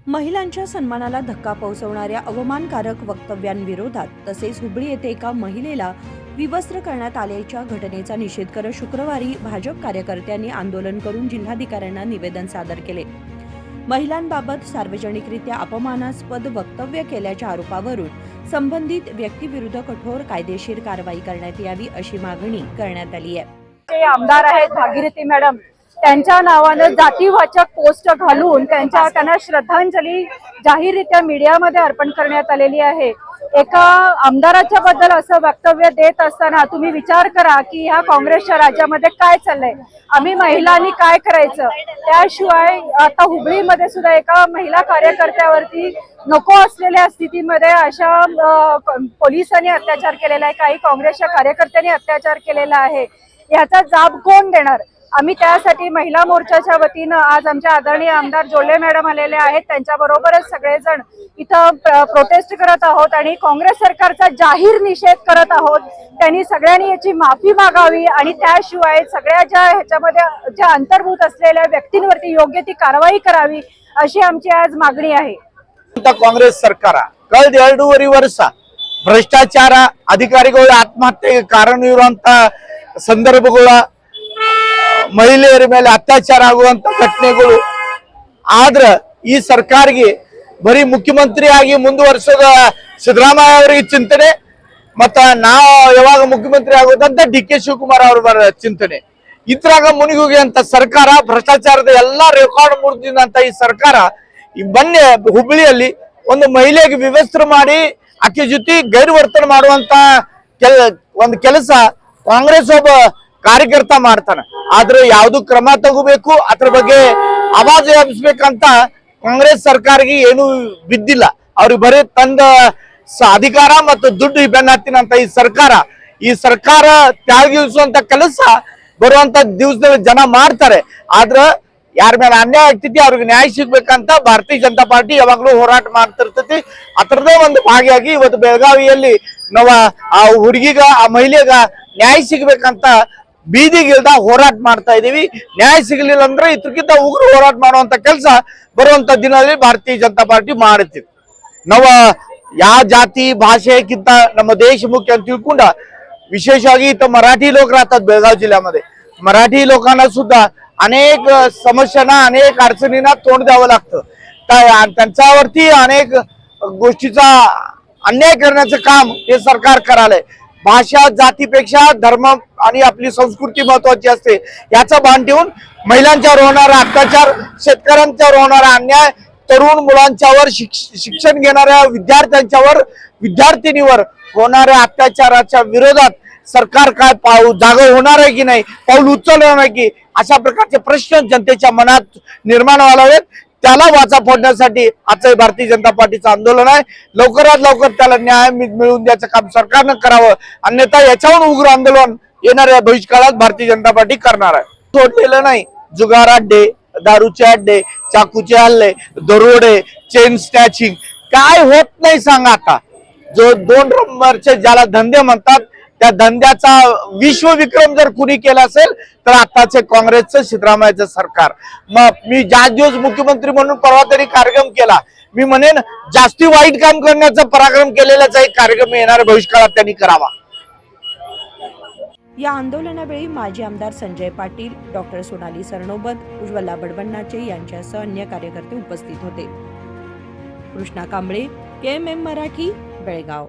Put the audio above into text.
महिलांच्या सन्मानाला धक्का पोहोचवणाऱ्या अवमानकारक वक्तव्यांविरोधात तसेच हुबळी येथे एका महिलेला विवस्त्र करण्यात आल्याच्या घटनेचा निषेध करत शुक्रवारी भाजप कार्यकर्त्यांनी आंदोलन करून जिल्हाधिकाऱ्यांना निवेदन सादर केले। महिलांबाबत सार्वजनिकरित्या अपमानास्पद वक्तव्य केल्याच्या आरोपावरून संबंधित व्यक्तीविरुद्ध कठोर कायदेशीर कारवाई करण्यात यावी अशी मागणी करण्यात आली आहे। जे आमदार आहेत भागीरथी मॅडम, त्यांच्या नावानं जातीवाचक पोस्ट घालून त्यांना श्रद्धांजली जाहीररित्या मीडियामध्ये अर्पण करण्यात आलेली आहे। एका आमदाराच्या बद्दल असं वक्तव्य देत असताना तुम्ही विचार करा की ह्या काँग्रेसच्या राज्यामध्ये काय चाललंय, आम्ही महिलांनी काय करायचं। त्याशिवाय आता हुबळीमध्ये सुद्धा एका महिला कार्यकर्त्यावरती नको असलेल्या स्थितीमध्ये अशा पोलिसांनी अत्याचार केलेला आहे, काही काँग्रेसच्या कार्यकर्त्यांनी अत्याचार केलेला आहे। याचा जाब कोण देणार? आम्ही त्यासाठी महिला मोर्चाच्या वतीनं आज आमच्या आदरणीय आमदार जोल्ले मॅडम आलेले आहेत, त्यांच्याबरोबरच सगळेजण इथं प्रोटेस्ट करत आहोत आणि काँग्रेस सरकारचा जाहीर निषेध करत आहोत। त्यांनी सगळ्यांनी याची माफी मागावी आणि त्याशिवाय सगळ्या ज्या ह्याच्यामध्ये ज्या अंतर्भूत असलेल्या व्यक्तींवरती योग्य ती कारवाई करावी अशी आमची आज मागणी आहे। ಕಾಂಗ್ರೆಸ್ ಸರ್ಕಾರ ಕಳೆದ 2.5 ವರ್ಷ ಭ್ರಷ್ಟಾಚಾರ ಅಧಿಕಾರಿಗಳು ಆತ್ಮಹತ್ಯೆಗೆ ಕಾರಣ ಇರುವಂತ ಸಂದರ್ಭಗಳು ಮಹಿಳೆಯರ ಮೇಲೆ ಅತ್ಯಾಚಾರ ಆಗುವಂತ ಘಟನೆಗಳು ಆದ್ರೆ ಈ ಸರ್ಕಾರಕ್ಕೆ ಬರೀ ಮುಖ್ಯಮಂತ್ರಿ ಆಗಿ ಮುಂದುವರಿಸೋದ ಸಿದ್ದರಾಮಯ್ಯ ಅವರಿಗೆ ಚಿಂತನೆ ಮತ್ತ ನಾವು ಯಾವಾಗ ಮುಖ್ಯಮಂತ್ರಿ ಆಗೋದಂತ ಡಿ.ಕೆ. ಶಿವಕುಮಾರ್ ಅವರ ಚಿಂತನೆ ಇದ್ರಾಗ ಮುನಿಗೋಗಿ ಅಂತ ಸರ್ಕಾರ ಭ್ರಷ್ಟಾಚಾರದ ಎಲ್ಲಾ ರೆಕಾರ್ಡ್ ಮುರಿದಿದಂತ ಈ ಸರ್ಕಾರ ಈ ಮೊನ್ನೆ ಹುಬ್ಬಳ್ಳಿಯಲ್ಲಿ ಒಂದು ಮಹಿಳೆಗೆ ವಿವಸ್ತ್ರ ಮಾಡಿ ಆಕೆ ಜೊತೆ ಗೈರ್ವರ್ತನೆ ಮಾಡುವಂತ ಒಂದು ಕೆಲಸ ಕಾಂಗ್ರೆಸ್ ಒಬ್ಬ ಕಾರ್ಯಕರ್ತ ಮಾಡ್ತಾನೆ। ಆದ್ರೆ ಯಾವುದು ಕ್ರಮ ತಗೋಬೇಕು ಅದ್ರ ಬಗ್ಗೆ ಆವಾಜ್ ಎಬ್ಬಿಸಬೇಕಂತ ಕಾಂಗ್ರೆಸ್ ಸರ್ಕಾರಕ್ಕೆ ಏನು ಬಿದ್ದಿಲ್ಲ। ಅವ್ರಿಗೆ ಬರೀ ತಂದ ಅಧಿಕಾರ ಮತ್ತು ದುಡ್ಡು ಬೆನ್ನತ್ತಿನಂತ ಈ ಸರ್ಕಾರ ತ್ಯಾಗಿಸುವಂತ ಕೆಲಸ ಬರುವಂತ ದಿವಸದಲ್ಲಿ ಜನ ಮಾಡ್ತಾರೆ। ಆದ್ರೆ ಯಾರ ಮೇಲೆ ಅನ್ಯಾಯ ಆಗ್ತೈತಿ ಅವ್ರಿಗೆ ನ್ಯಾಯ ಸಿಗ್ಬೇಕಂತ ಭಾರತೀಯ ಜನತಾ ಪಾರ್ಟಿ ಯಾವಾಗ್ಲೂ ಹೋರಾಟ ಮಾಡ್ತಿರ್ತೈತಿ। ಅದರದೇ ಒಂದು ಭಾಗಿಯಾಗಿ ಇವತ್ತು ಬೆಳಗಾವಿಯಲ್ಲಿ ನಾವು ಆ ಹುಡುಗಿಗ ಆ ಮಹಿಳೆಗ ನ್ಯಾಯ ಸಿಗ್ಬೇಕಂತ ಬೀದಿಗಿಲ್ದ ಹೋರಾಟ ಮಾಡ್ತಾ ಇದೀವಿ। ನ್ಯಾಯ ಸಿಗಲಿಲ್ಲ ಅಂದ್ರೆ ಇದಕ್ಕಿಂತ ಉಗ್ರ ಹೋರಾಟ ಮಾಡುವಂತ ಕೆಲಸ ಬರುವಂತ ದಿನದಲ್ಲಿ ಭಾರತೀಯ ಜನತಾ ಪಾರ್ಟಿ ಮಾಡುತ್ತಿದೆ। ನಾವು ಯಾವ ಜಾತಿ ಭಾಷೆಕ್ಕಿಂತ ನಮ್ಮ देश मुख्य ಅಂತ ತಿಳ್ಕೊಂಡ विशेषವಾಗಿ इथं मराठी लोक राहतात बेळगाव जिल्ह्यामध्ये। मराठी लोकांना सुद्धा अनेक समस्यांना अनेक अडचणींना तोंड द्यावं लागतं। त्यांच्यावरती अनेक गोष्टीचा अन्याय करण्याचं काम हे सरकार करायलंय। भाषा जातीपेक्षा धर्म आणि आपली संस्कृती महत्वाची असते याचा भान ठेवून महिलांच्यावर होणारा अत्याचार, शेतकऱ्यांच्यावर होणारा अन्याय, तरुण मुलांच्यावर शिक्षण घेणाऱ्या विद्यार्थ्यांच्यावर विद्यार्थिनीवर होणाऱ्या अत्याचाराच्या विरोधात सरकार काय जागा होणार आहे की नाही, पाऊल उचलणार आहे की अशा प्रकारचे प्रश्न जनतेच्या मनात निर्माण व्हायला हवेत। त्याला वाचा फोडण्यासाठी आजचं भारतीय जनता पार्टीचं आंदोलन आहे। लवकरात लवकर त्याला न्याय मिळवून द्यायचं काम सरकारनं करावं, अन्यथा याच्यावर उग्र आंदोलन येणाऱ्या भविष्यकाळात भारतीय जनता पार्टी करणार आहे। सोडलेलं नाही जुगार अड्डे, दारूचे अड्डे, चाकूचे हल्ले, दरोडे, चेन स्नॅचिंग काय होत नाही सांगा। आता जो 2 नंबरचे ज्याला धंदे म्हणतात त्या धंद्याचा विश्वविक्रम जर कुणी केला असेल तर आताचे काँग्रेसचं सिद्धरामय्याचं सरकार। मग मी ज्या दिवस मुख्यमंत्री म्हणून परवा तरी कार्यक्रम केला, मी म्हणेन जास्ती वाईट काम करण्याचा पराक्रम केलेल्याचा एक कार्यक्रम येणाऱ्या भविष्यकाळात त्यांनी करावा। या आंदोलनावेळी माजी आमदार संजय पाटील, डॉक्टर सोनाली सरनोबत, उज्ज्वला बडबन्नाचे यांच्यासह अन्य कार्यकर्ते उपस्थित होते। कृष्णा कांबळे, KMM मराठी, बेळगाव।